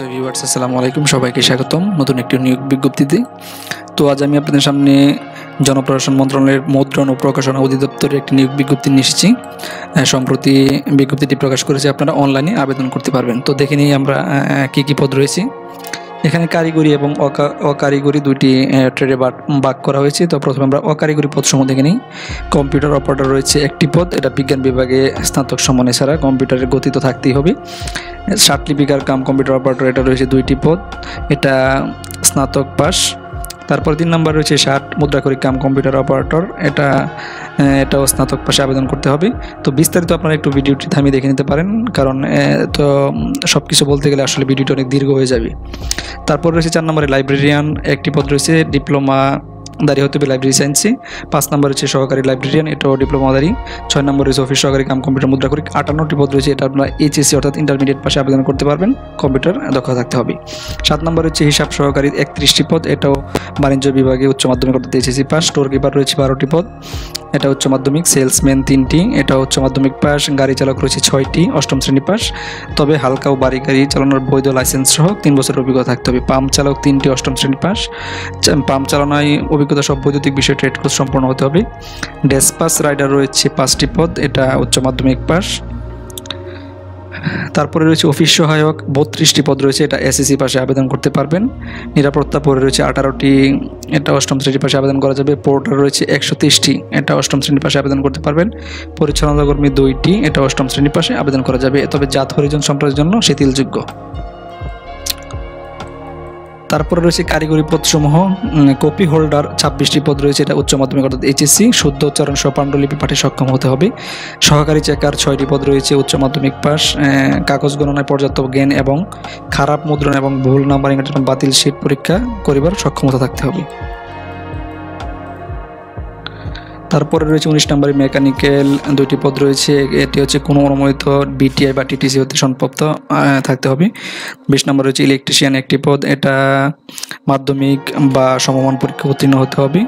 তো ভিউয়ার্স আসসালামু আলাইকুম, সবাইকে স্বাগতম নতুন একটি নিয়োগ বিজ্ঞপ্তিতে। তো আজ আমি আপনাদের সামনে জনপ্রশাসন মন্ত্রণালয়ের মুদ্রণ ও প্রকাশনা অধিদপ্তরের একটি নিয়োগ বিজ্ঞপ্তি নিয়ে এসেছি। সম্প্রতি বিজ্ঞপ্তিটি প্রকাশ করেছে, আপনারা অনলাইনে আবেদন করতে পারবেন। তো দেখে নিই আমরা কী কী পদ রয়েছে। এখানে কারিগরি এবং অকারিগরি দুইটি ট্রেডে ভাগ করা হয়েছে। তো প্রথমে আমরা অকারিগরি পদসমূহ দেখে নিই। কম্পিউটার অপারেটর রয়েছে একটি পদ, এটা বিজ্ঞান বিভাগে স্নাতক সমান, এছাড়া কম্পিউটারের গতি তো থাকতেই হবে। সার্টিফিকার কাম কম্পিউটার অপারেটর, এটা রয়েছে দুইটি পদ, এটা স্নাতক পাস। তারপর 3 নম্বর রয়েছে 60 মুদ্রাক্ষরিক কাম কম্পিউটার অপারেটর, এটাও স্নাতক পাশে আবেদন করতে হবে। তো বিস্তারিত আপনারা একটু ভিডিওটি থামিয়ে দেখে নিতে পারেন, কারণ তো সব কিছু বলতে গেলে আসলে ভিডিওটি অনেক দীর্ঘ হয়ে যাবে। তারপর রয়েছে 4 নম্বরে লাইব্রেরিয়ান একটি পদ রয়েছে, ডিপ্লোমাধারী হতে হবে লাইব্রেরি সায়েন্সে। 5 নম্বর রয়েছে সহকারী লাইব্রেরিয়ান, এটাও ডিপ্লোমাধারী। 6 নম্বর রয়েছে অফিস সহকারী কাম কম্পিউটার মুদ্রাক্ষরিক। 58টি পদ রয়েছে, এটা আপনারা এইচএসসি অর্থাৎ ইন্টারমিডিয়েট পাশে আবেদন করতে পারবেন, কম্পিউটার দক্ষতা থাকতে হবে। 7 নম্বর রয়েছে হিসাব সহকারী 31টি পদ, এটাও বাণিজ্য বিভাগে উচ্চ মাধ্যমিক অর্থাৎ এইচএসসি পাস। স্টোর কিপার রয়েছে 12টি পদ, এটা উচ্চ মাধ্যমিক। সেলসম্যান 3টি, এটা উচ্চ মাধ্যমিক পাস। গাড়ি চালক রয়েছে 6টি, 8ম শ্রেণী পাস, তবে হালকা ও ভারী গাড়ি চালানোর বৈধ লাইসেন্স সহ 3 বছরের অভিজ্ঞতা থাকতে হবে। পাম্প চালক 3টি, 8ম শ্রেণী পাস। পাম্প চালানোয় অভিজ্ঞতা সব বৈদ্যুতিক বিষয়ে ট্রেড কোর্স সম্পন্ন হতে হবে। ডেসপাস রাইডার রয়েছে 5টি পদ, এটা উচ্চ মাধ্যমিক পাস। তারপরে রয়েছে অফিস সহায়ক 32টি পদ রয়েছে, এটা এসএসসি পাশে আবেদন করতে পারবেন। নিরাপত্তা পরে রয়েছে 18টি, এটা 8ম শ্রেণী পাশে আবেদন করা যাবে। পোর্টার রয়েছে 130টি, এটা 8ম শ্রেণী পাশে আবেদন করতে পারবেন। পরিচ্ছন্নতা কর্মী 2টি, এটা 8ম শ্রেণী পাশে আবেদন করা যাবে, তবে জাত হরিজন সম্প্রদায়ের জন্য শিথিলযোগ্য। তারপরে রয়েছে কারিগরি পদসমূহ। কপি হোল্ডার 26টি পদ রয়েছে, এটা উচ্চ মাধ্যমিক অর্থাৎ এইচএসসি, শুদ্ধ উচ্চারণ সহ পাণ্ডুলিপি পাঠে সক্ষম হতে হবে। সহকারী চেকার 6টি পদ রয়েছে, উচ্চ মাধ্যমিক পাস। কাগজ গণনায় পর্যাপ্ত জ্ঞান এবং খারাপ মুদ্রণ এবং ভুল নাম্বারিংয়ের জন্য বাতিল শীট পরীক্ষা করিবার সক্ষমতা থাকতে হবে। তারপরে রয়েছে 19 নম্বরে মেকানিক্যাল 2টি পদ রয়েছে, এটি হচ্ছে কোনো অনুমোদিত বিটিআই বা টিটিসি হতে সম্পৃক্ত থাকতে হবে। 20 নম্বর রয়েছে ইলেকট্রিশিয়ান একটি পদ, এটা মাধ্যমিক বা সমমান পরীক্ষা উত্তীর্ণ হতে হবে,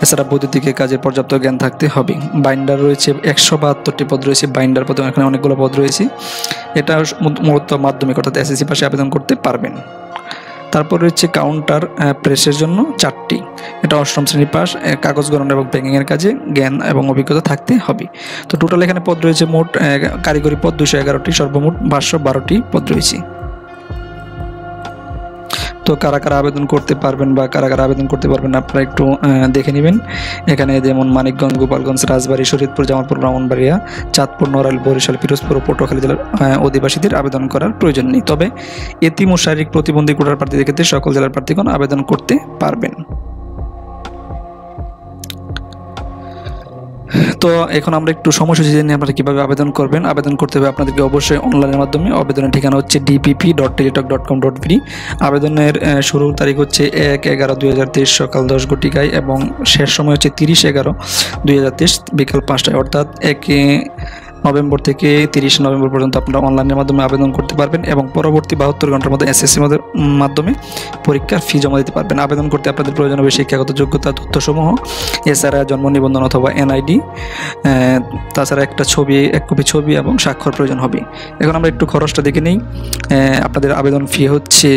এছাড়া বৈদ্যুতিকের কাজে পর্যাপ্ত জ্ঞান থাকতে হবে। বাইন্ডার রয়েছে 172টি পদ রয়েছে, বাইন্ডার পদে এখানে অনেকগুলো পদ রয়েছে, এটা মূলত মাধ্যমিক অর্থাৎ এসএসসি পাশে আবেদন করতে পারবেন। তারপর রয়েছে কাউন্টার প্রেসের জন্য 4টি, এটা 8ম শ্রেণী পাস। কাগজ গণনা এবং ব্যাংকিংয়ের কাজে জ্ঞান এবং অভিজ্ঞতা থাকতে হবে। তো টোটাল এখানে পদ রয়েছে মোট কারিগরি পদ 211টি, সর্বমোট 512টি পদ রয়েছে। তো কারা কারা আবেদন করতে পারবেন বা কারা কারা আবেদন করতে পারবেন আপনারা একটু দেখে নেবেন। এখানে যেমন মানিকগঞ্জ, গোপালগঞ্জ, রাজবাড়ী, শরীয়তপুর, জামালপুর, ব্রাহ্মণবাড়িয়া, চাঁদপুর, নড়াইল, বরিশাল, পিরোজপুর ও পটুয়াখালী জেলার অধিবাসীদের আবেদন করার প্রয়োজন নেই, তবে এতিম ও শারীরিক প্রতিবন্ধী কোটার প্রার্থীদের ক্ষেত্রে সকল জেলার প্রার্থীগণ আবেদন করতে পারবেন। তো এখন আমরা একটু সময়সূচি জেনে আপনারা কীভাবে আবেদন করবেন। আবেদন করতে হবে আপনাদেরকে অবশ্যই অনলাইনের মাধ্যমে। আবেদনের ঠিকানা হচ্ছে dpp.teletalk.com.bd। আবেদনের শুরুর তারিখ হচ্ছে 1/11/2023 সকাল 10 ঘটিকায় এবং শেষ সময় হচ্ছে 30/11/2023 বিকাল 5টায়, অর্থাৎ 1 নভেম্বর থেকে 30 নভেম্বর পর্যন্ত আপনারা অনলাইনের মাধ্যমে আবেদন করতে পারবেন এবং পরবর্তী 72 ঘন্টার মধ্যে এসএসসির মাধ্যমে পরীক্ষার ফি জমা দিতে পারবেন। আবেদন করতে আপনাদের প্রয়োজন হবে শিক্ষাগত যোগ্যতা তথ্যসমূহ, এছাড়া জন্ম নিবন্ধন অথবা এনআইডি, তাছাড়া এক কপি ছবি এবং স্বাক্ষর প্রয়োজন হবে। এখন আমরা একটু খরচটা দেখে নিই। আপনাদের আবেদন ফি হচ্ছে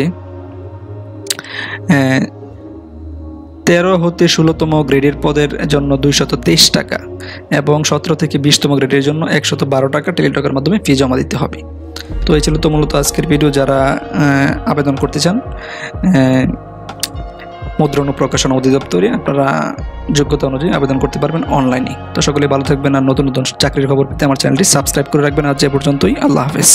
13 হতে 16তম গ্রেডের পদের জন্য 223 টাকা এবং 17 থেকে 20তম গ্রেডের জন্য 112 টাকা টেলিটকের মাধ্যমে ফি জমা দিতে হবে। তো এই ছিল তো মূলত আজকের ভিডিও। যারা আবেদন করতে চান মুদ্রণ ও প্রকাশনা অধিদপ্তরে, আপনারা যোগ্যতা অনুযায়ী আবেদন করতে পারবেন অনলাইনে। তো সকলে ভালো থাকবেন আর নতুন নতুন চাকরির খবর পেতে আমার চ্যানেলটি সাবস্ক্রাইব করে রাখবেন। আজ এ পর্যন্তই, আল্লাহ হাফেজ।